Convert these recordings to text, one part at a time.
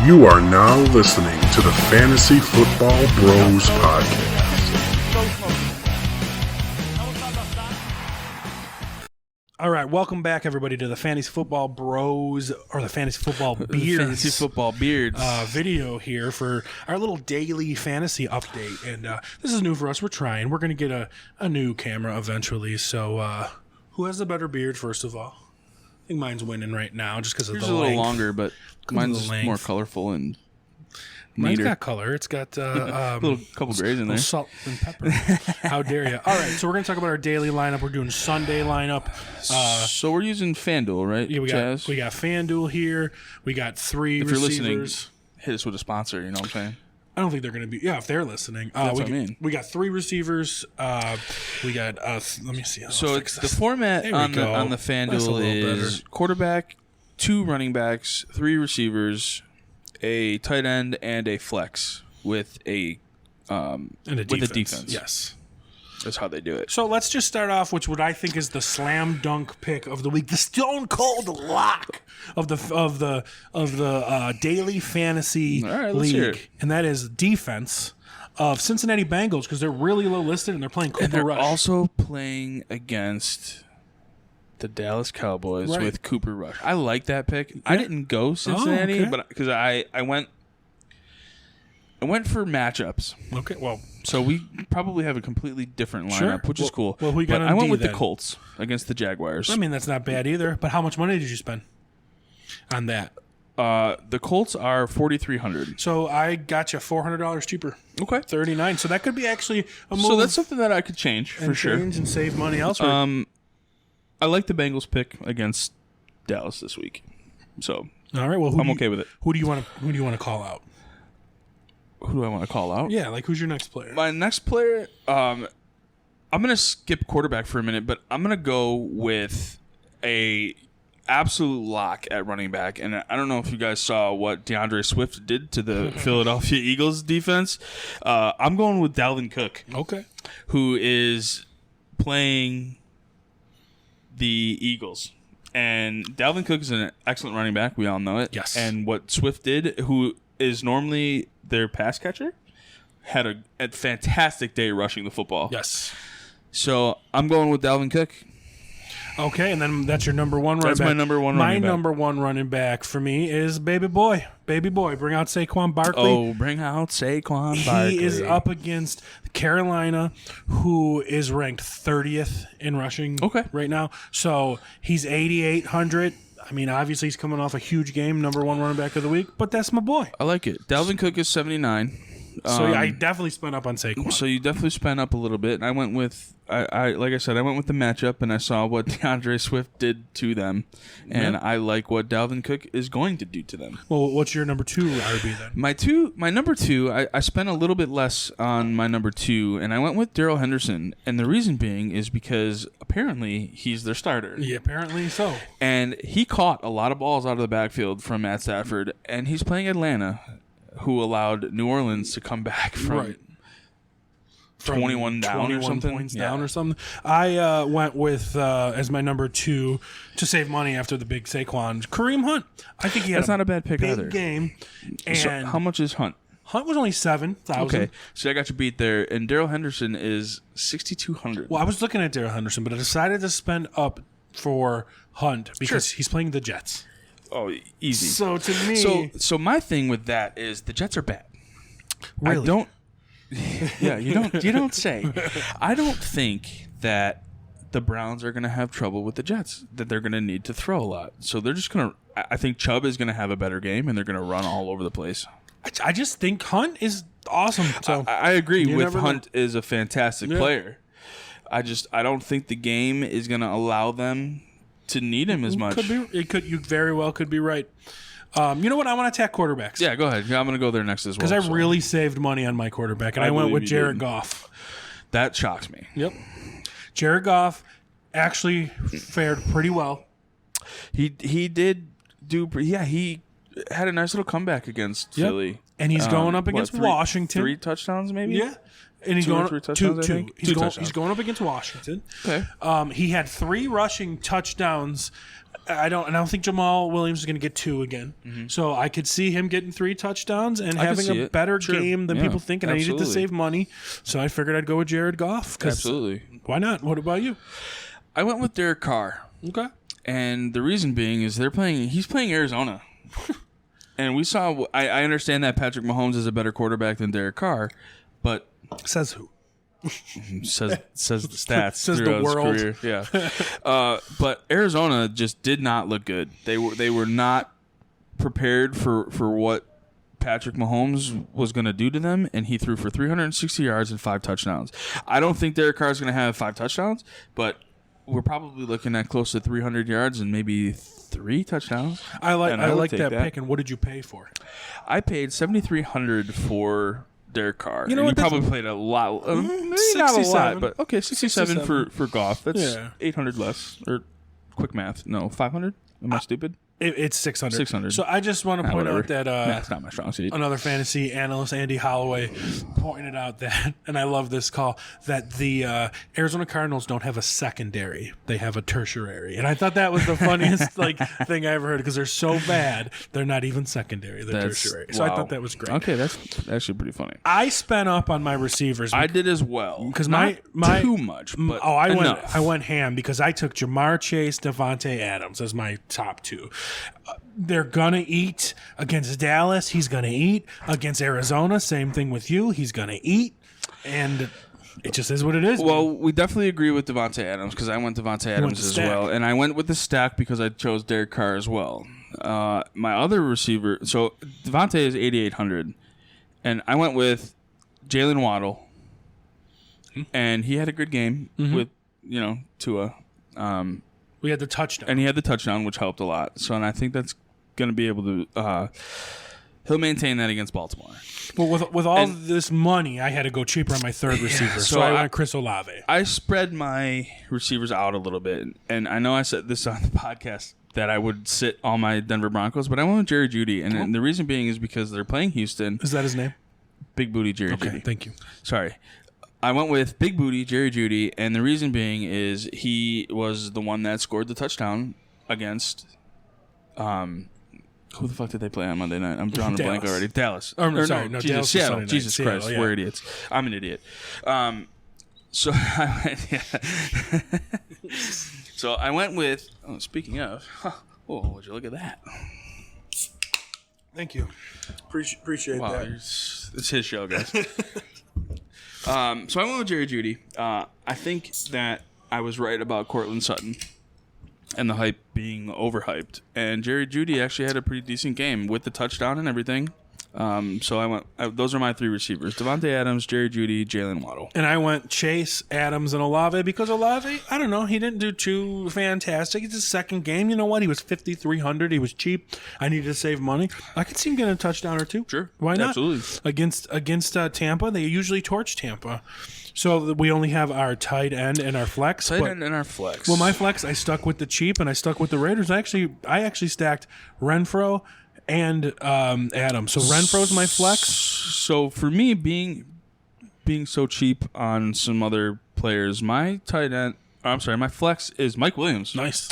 You are now listening to the Fantasy Football Bros Podcast. All right, welcome back, everybody, to the Fantasy Football Bros, or the Fantasy Football Beards. Fantasy Football Beards. Video here for our little daily fantasy update. And this is new for us. We're trying. We're going to get a new camera eventually. So who has the better beard, first of all? I think mine's winning right now just because of the length. It's a little longer, but mine's more colorful and Mine's neater. Got color. It's got a little couple grays in there. Salt and pepper. How dare you? All right, so we're going to talk about our daily lineup. We're doing Sunday lineup. So we're using FanDuel, right? Yeah, we got FanDuel here. We got three if receivers. You're listening, hit us with a sponsor. You know what I'm saying? I don't think they're going to be. Yeah, if they're listening. That's what I mean. We got three receivers. We got. Let me see. So the format on the FanDuel is quarterback, 2 running backs, 3 receivers, a tight end, and a flex with a defense. Yes. That's how they do it. So let's just start off with what I think is the slam dunk pick of the week, the stone cold lock of the daily fantasy league, and that is defense of Cincinnati Bengals because they're really low listed and they're playing Cooper and they're Rush. Also playing against the Dallas Cowboys with Cooper Rush. I like that pick. Yeah. I didn't go Cincinnati, but because I went for matchups. Okay, well. So we probably have a completely different lineup, which is cool. Well, who you got on I went D with then? the Colts against the Jaguars. I mean, that's not bad either. But how much money did you spend on that? The Colts are $4,300. So I got you $400 cheaper. Okay, $39. So that could be actually a move. So that's something that I could change for sure. And save money elsewhere. I like the Bengals pick against Dallas this week. So all right, well, I'm okay with it. Who do you want to call out? Who do I want to call out? Yeah, like who's your next player? My next player, I'm going to skip quarterback for a minute, but I'm going to go with a absolute lock at running back. And I don't know if you guys saw what DeAndre Swift did to the Philadelphia Eagles defense. I'm going with Dalvin Cook. Okay. Who is playing the Eagles. And Dalvin Cook is an excellent running back. We all know it. Yes. And what Swift did, who is normally their pass catcher, had a fantastic day rushing the football. Yes. So I'm going with Dalvin Cook. Okay, and then that's your number one running back. That's my number one running back. My number one running back for me is Baby Boy. Baby Boy. Bring out Saquon Barkley. Oh, bring out Saquon Barkley. He is up against Carolina, who is ranked 30th in rushing right now. So he's 8,800. I mean, obviously he's coming off a huge game, number one running back of the week, but that's my boy. I like it. Dalvin Cook is 79. So yeah, I definitely spent up on Saquon. So you definitely spent up a little bit. And I went with, like I said, I went with the matchup, and I saw what DeAndre Swift did to them, and I like what Dalvin Cook is going to do to them. Well, what's your number 2 RB then? My number 2, I spent a little bit less on my number 2, and I went with Darrell Henderson, and the reason being is because apparently he's their starter. Yeah, apparently so. And he caught a lot of balls out of the backfield from Matt Stafford, and he's playing Atlanta, who allowed New Orleans to come back from 21 down or something. Points down or something. I went with, as my number 2, to save money after the big Saquon, Kareem Hunt. I think he had not a bad pick big either. Game. And so how much is Hunt? Hunt was only 7,000. Okay, so I got you beat there. And Darrell Henderson is 6,200. Well, I was looking at Darrell Henderson, but I decided to spend up for Hunt because he's playing the Jets. Oh, easy. So to me, so my thing with that is the Jets are bad. Really? I don't. Yeah, you don't say. I don't think that the Browns are going to have trouble with the Jets. That they're going to need to throw a lot. So they're just going to. I think Chubb is going to have a better game, and they're going to run all over the place. I just think Hunt is awesome. So I agree with Hunt is a fantastic player. I don't think the game is going to allow them to need him as much. You very well could be right. You know what? I want to attack quarterbacks. Yeah, go ahead. I'm going to go there next as well. Because I really saved money on my quarterback, and I went with Jared Goff. That shocks me. Yep. Jared Goff actually fared pretty well. He did do. Yeah, he had a nice little comeback against Philly. And he's going up against Washington. 3 touchdowns maybe? Yeah. And he's Two or going three touchdowns, I think? Two touchdowns. He's going up against Washington. Okay. He had 3 rushing touchdowns. I don't think Jamal Williams is going to get 2 again. Mm-hmm. So I could see him getting 3 touchdowns and having a better game than people think. And I needed to save money, so I figured I'd go with Jared Goff. Absolutely. Why not? What about you? I went with Derek Carr. Okay. And the reason being is he's playing Arizona. And we saw, I understand that Patrick Mahomes is a better quarterback than Derek Carr, but... Says who? says the stats. Says the world. His career. Yeah. But Arizona just did not look good. They were not prepared for what Patrick Mahomes was going to do to them, and he threw for 360 yards and 5 touchdowns. I don't think Derek Carr is going to have 5 touchdowns, but we're probably looking at close to 300 yards and maybe 3 touchdowns. I like that pick. And what did you pay for? I paid $7,300 for Derek Carr. You know and what? He probably played a lot. Maybe not a lot, but okay, 67 for Goff. That's 800 less. Or quick math. No, 500? Am I stupid? It's 600. 600. So I just want to point out that that's not my strong suit. Another fantasy analyst, Andy Holloway, pointed out that, and I love this call, that the Arizona Cardinals don't have a secondary; they have a tertiary. And I thought that was the funniest thing I ever heard because they're so bad they're not even secondary; they're tertiary. So I thought that was great. Okay, that's actually pretty funny. I spent up on my receivers. I did as well because my too much. But I went ham because I took Jamar Chase, Devontae Adams as my top 2. They're gonna eat against Dallas. He's gonna eat against Arizona. Same thing with you. He's gonna eat, and it just is what it is. Well, we definitely agree with Devontae Adams because I went Devontae Adams as well, and I went with the stack because I chose Derek Carr as well. My other receiver, so Devontae is 8,800, and I went with Jalen Waddle, and he had a good game with Tua. We had the touchdown. And he had the touchdown, which helped a lot. So, and I think that's going to be able to... he'll maintain that against Baltimore. Well, with all this money, I had to go cheaper on my third receiver. So I went Chris Olave. I spread my receivers out a little bit. And I know I said this on the podcast that I would sit all my Denver Broncos, but I went with Jerry Jeudy. And the reason being is because they're playing Houston. Is that his name? Big Booty Jerry Jeudy. Okay, thank you. Sorry. I went with Big Booty, Jerry Jeudy, and the reason being is he was the one that scored the touchdown against who the fuck did they play on Monday night? I'm drawing a blank already. Dallas. Jesus, Dallas, Seattle. Jesus Seattle, Christ, we're idiots. I'm an idiot. So I went So I went with speaking of, would you look at that? Thank you. Appreciate that. It's his show, guys. So I went with Jerry Jeudy. I think that I was right about Courtland Sutton and the hype being overhyped. And Jerry Jeudy actually had a pretty decent game with the touchdown and everything. So those are my 3 receivers: Devontae Adams, Jerry Jeudy, Jalen Waddle. And I went Chase, Adams, and Olave because Olave, I don't know, he didn't do too fantastic. It's his second game. You know what? He was 5,300. He was cheap. I needed to save money. I could see him getting a touchdown or 2. Sure. Why not? Absolutely. Against Tampa, they usually torch Tampa. So we only have our tight end and our flex. Tight end and our flex. Well, my flex, I stuck with the cheap and I stuck with the Raiders. I actually stacked Renfro and Adam. So Renfro's my flex. So for me, being so cheap on some other players, my my flex is Mike Williams. Nice.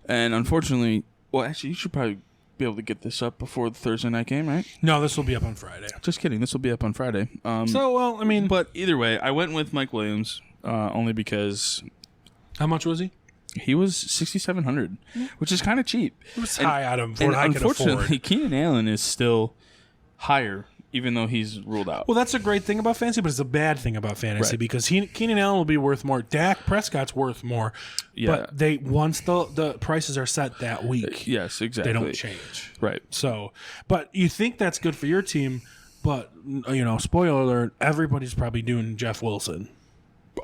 And unfortunately, well, actually, you should probably be able to get this up before the Thursday night game, right? No, this will be up on Friday. Just kidding. This will be up on Friday. But either way, I went with Mike Williams only because. How much was he? He was 6,700, which is kind of cheap. It was high out of what I could afford. Unfortunately, Keenan Allen is still higher, even though he's ruled out. Well, that's a great thing about fantasy, but it's a bad thing about fantasy because Keenan Allen will be worth more. Dak Prescott's worth more. Yeah. But once the prices are set that week, yes, exactly, they don't change. Right. So, but you think that's good for your team, but spoiler alert, everybody's probably doing Jeff Wilson.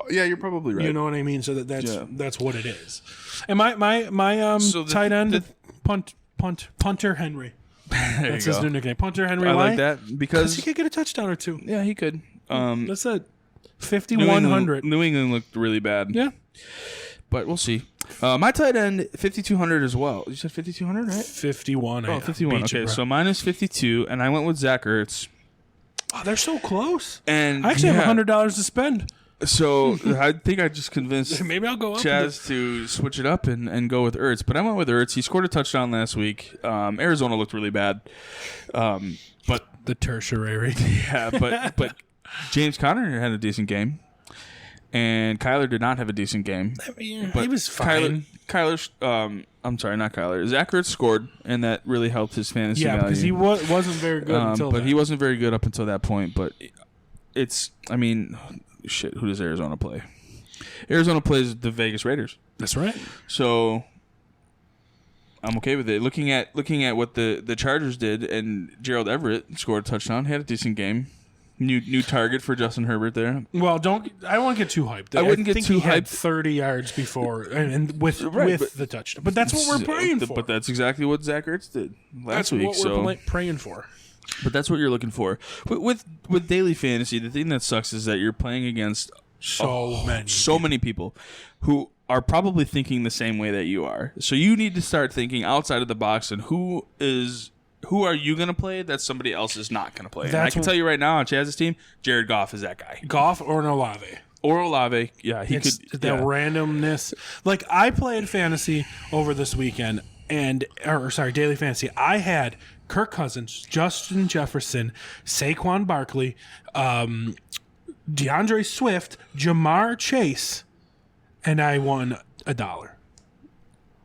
Yeah, you're probably right. You know what I mean? So that's what it is. And my tight end, Punter Henry. That's his new nickname, Punter Henry. I Why? like that because he could get a touchdown or 2. Yeah, he could. That's a 5,100. New England looked really bad. Yeah, but we'll see. My tight end 5,200 as well. You said 5,200, right? 51. Oh, 51. Okay, so mine is 52, and I went with Zach Ertz. Oh, they're so close. And I actually have $100 to spend. So I think I just convinced maybe I'll go up Chazz to switch it up and go with Ertz. But I went with Ertz. He scored a touchdown last week. Arizona looked really bad. But the tertiary. Yeah, but James Conner had a decent game. And Kyler did not have a decent game. I mean, he was fine. I'm sorry, not Kyler. Zach Ertz scored, and that really helped his fantasy value. Yeah, because he wasn't very good until But he wasn't very good up until that point. But shit, who does Arizona play? Arizona plays the Vegas Raiders. That's right. So I'm okay with it. Looking at what the Chargers did, and Gerald Everett scored a touchdown. He had a decent game. New target for Justin Herbert there. Well, I don't want to get too hyped. I wouldn't get think too he hyped. had 30 yards before, and with the touchdown. But that's what we're praying for. But that's exactly what Zach Ertz did last week. That's what we're praying for. But that's what you're looking for. With daily fantasy, the thing that sucks is that you're playing against so many people who are probably thinking the same way that you are. So you need to start thinking outside of the box and who are you going to play that somebody else is not going to play? And I can tell you right now on Chazz's team, Jared Goff is that guy. Goff or an Olave. Or Olave, yeah. Randomness. Like, I played fantasy over this weekend, daily fantasy. I had Kirk Cousins, Justin Jefferson, Saquon Barkley, DeAndre Swift, Jamar Chase, and I won $1.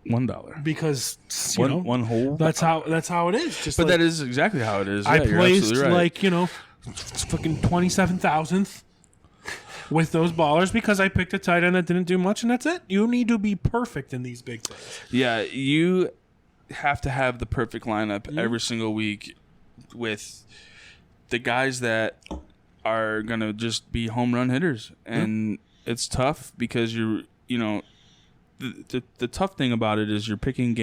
$1 because one whole. That's how it is. But that is exactly how it is. I placed right. fucking 27,000th with those ballers because I picked a tight end that didn't do much, and that's it. You need to be perfect in these big things. Yeah, you have to have the perfect lineup every single week with the guys that are gonna just be home run hitters, and it's tough because The tough thing about it is you're picking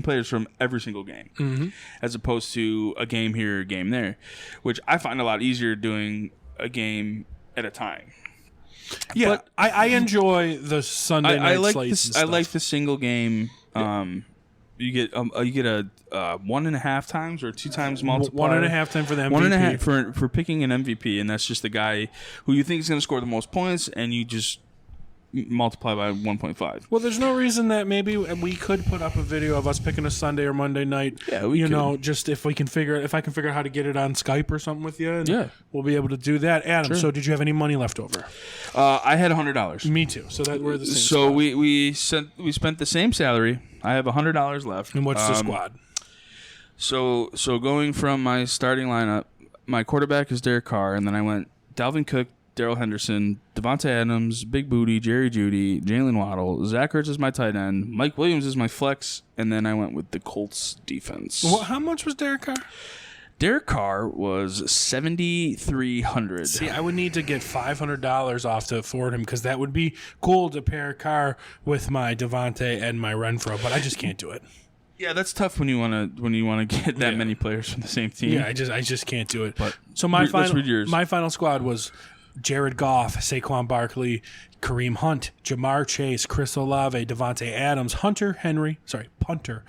players from every single game, as opposed to a game here, a game there, which I find a lot easier doing a game at a time. Yeah, but I enjoy the Sunday night slates. I like the single game. You get a 1.5 times or 2 times multiplier. 1.5 time for the MVP. 1.5 for picking an MVP, and that's just the guy who you think is going to score the most points, and you just multiply by 1.5. Well, there's no reason that maybe we could put up a video of us picking a Sunday or Monday night. Yeah, we could. Just if I can figure out how to get it on Skype or something with you. Yeah, we'll be able to do that. Adam, sure. So did you have any money left over? I had $100. Me too. So that we're the same. So spot. we spent the same salary. I have $100 left. And what's the squad? So going from my starting lineup, my quarterback is Derek Carr, and then I went Dalvin Cook, Darrell Henderson, Devontae Adams, Big Booty, Jerry Jeudy, Jalen Waddle, Zach Ertz is my tight end, Mike Williams is my flex, and then I went with the Colts defense. Well, how much was Derek Carr? Derek Carr was $7,300. See, I would need to get $500 off to afford him because that would be cool to pair Carr with my Devontae and my Renfro, but I just can't do it. Yeah, that's tough when you want to get that many players from the same team. Yeah, I just can't do it. But so my final squad was Jared Goff, Saquon Barkley, Kareem Hunt, Jamar Chase, Chris Olave, Devontae Adams, Punter Henry. Hunter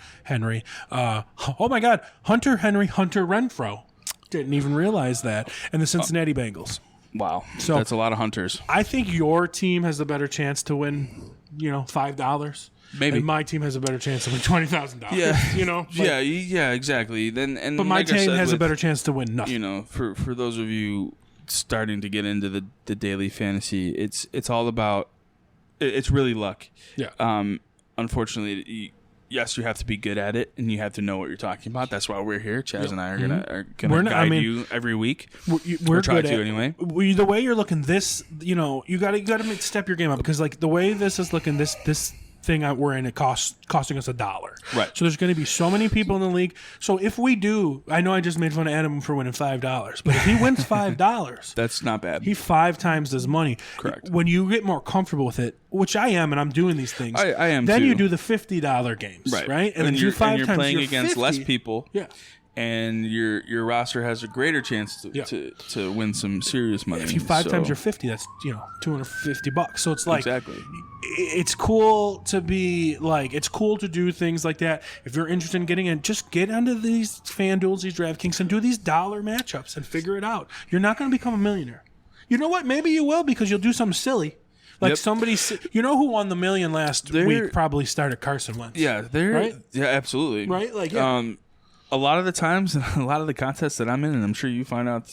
Renfro. Didn't even realize that. And the Cincinnati Bengals. Wow, so that's a lot of hunters. I think your team has a better chance to win, $5. Maybe. And my team has a better chance to win $20,000. Yeah. Yeah, exactly. But my team has a better chance to win nothing. For those of you starting to get into the daily fantasy, it's all about it's really luck. Yeah. Unfortunately, yes, you have to be good at it and you have to know what you're talking about. That's why we're here. Chazz and I are gonna guide you every week. We're try good to anyway. The way you're looking, this you got to step your game up because the way this is looking, this thing we're in, it costing us $1. Right. So there's going to be so many people in the league. So if we do, I know I just made fun of Adam for winning $5, but if he wins $5, that's not bad. He 5 times his money. Correct. When you get more comfortable with it, which I am, and I'm doing these things. I am. Then too. you do the $50 games, right? And then you're playing against 50, less people. Yeah. and your roster has a greater chance to win some serious money. If you 5 times your 50, that's $250. So it's like exactly. It's cool to be like, it's cool to do things like that. If you're interested in getting in, just get onto these FanDuels, these DraftKings, and do these dollar matchups and figure it out. You're not going to become a millionaire. You know what? Maybe you will, because you'll do something silly. Like somebody, who won the $1 million last week probably started Carson Wentz. Yeah, right? Yeah, absolutely. Right? Like, yeah. A lot of the times, a lot of the contests that I'm in, and I'm sure you find out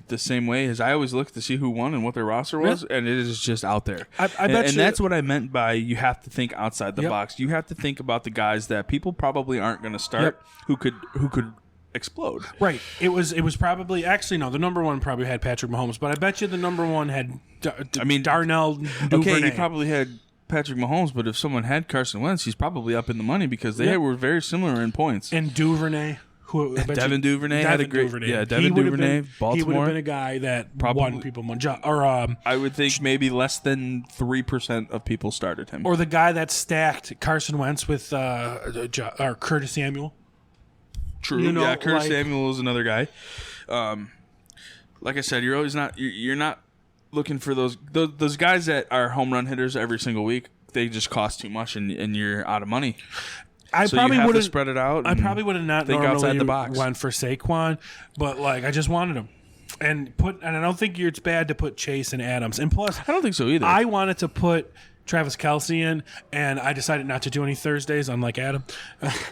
the same way, is I always look to see who won and what their roster was, and it is just out there. I bet and that's what I meant by you have to think outside the box. You have to think about the guys that people probably aren't going to start who could explode. Right. It was probably, actually no, the number one probably had Patrick Mahomes, but I bet you the number one had Darnell Duvernay. Okay, he probably had Patrick Mahomes, but if someone had Carson Wentz, he's probably up in the money because they were very similar in points. And Duvernay, Devin Duvernay had a great Devin Duvernay, Baltimore. He would have been a guy that won people one job. Or I would think maybe less than 3% of people started him. Or the guy that stacked Carson Wentz with or Curtis Samuel. True. Curtis Samuel is another guy. Like I said, you're not looking for those guys that are home run hitters every single week. They just cost too much, and you're out of money. I probably would have spread it out. I probably would have not think normally outside the box. went for Saquon, but like I just wanted him, and I don't think it's bad to put Chase and Adams, and plus I don't think so either. I wanted to put Travis Kelce in, and I decided not to do any Thursdays, unlike Adam.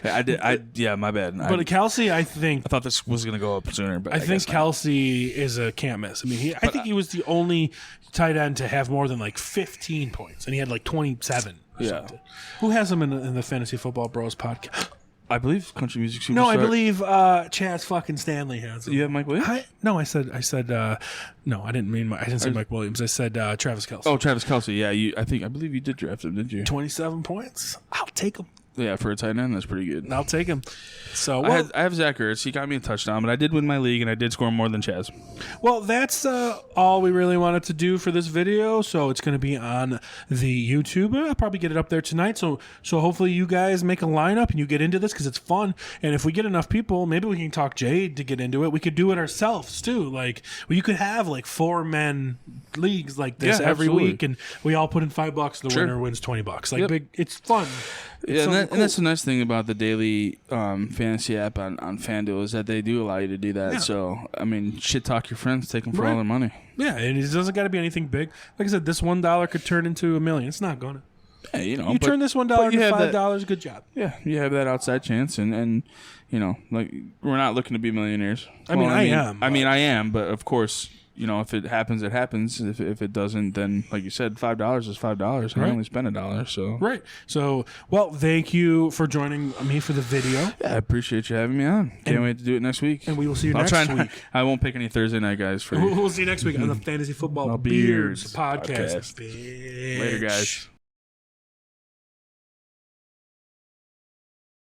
I did. Yeah, my bad. But Kelce, I thought this was going to go up sooner, but I think Kelce is a can't miss. I mean, I think he was the only tight end to have more than like 15 points, and he had like 27. Something. Who has him in the Fantasy Football Bros podcast? I believe Country Music Superstar. No, I believe Chaz fucking Stanley has him. You have Mike Williams? No, I said no, I didn't say Mike Williams. I said Travis Kelce. Oh, Travis Kelce. Yeah, I believe you did draft him, didn't you? 27 points. I'll take him. Yeah, for a tight end, that's pretty good. I'll take him. So I have Zach Ertz. He got me a touchdown, but I did win my league, and I did score more than Chaz. Well, that's all we really wanted to do for this video. So it's going to be on the YouTube. I'll probably get it up there tonight. So hopefully you guys make a lineup and you get into this because it's fun. And if we get enough people, maybe we can talk Jade to get into it. We could do it ourselves too. Like you could have like 4-man leagues like this every week, and we all put in $5. The winner wins $20. Like big, it's fun. And that's the nice thing about the daily fantasy app on FanDuel is that they do allow you to do that. Yeah. So, I mean, shit talk your friends, take them for all their money. Yeah, and it doesn't got to be anything big. Like I said, this $1 could turn into $1 million. It's not going to. Yeah, you turn this $1 to $5, good job. Yeah, you have that outside chance, and like we're not looking to be millionaires. I am, but of course, if it happens, it happens. If it doesn't, then like you said, $5 is $5. I only spend $1, so right. So, well, thank you for joining me for the video. Yeah, I appreciate you having me on. Can't wait to do it next week. And we will see you next week. I won't pick any Thursday night guys for you. We'll see you next week on the Fantasy Football Beards podcast. Later, guys.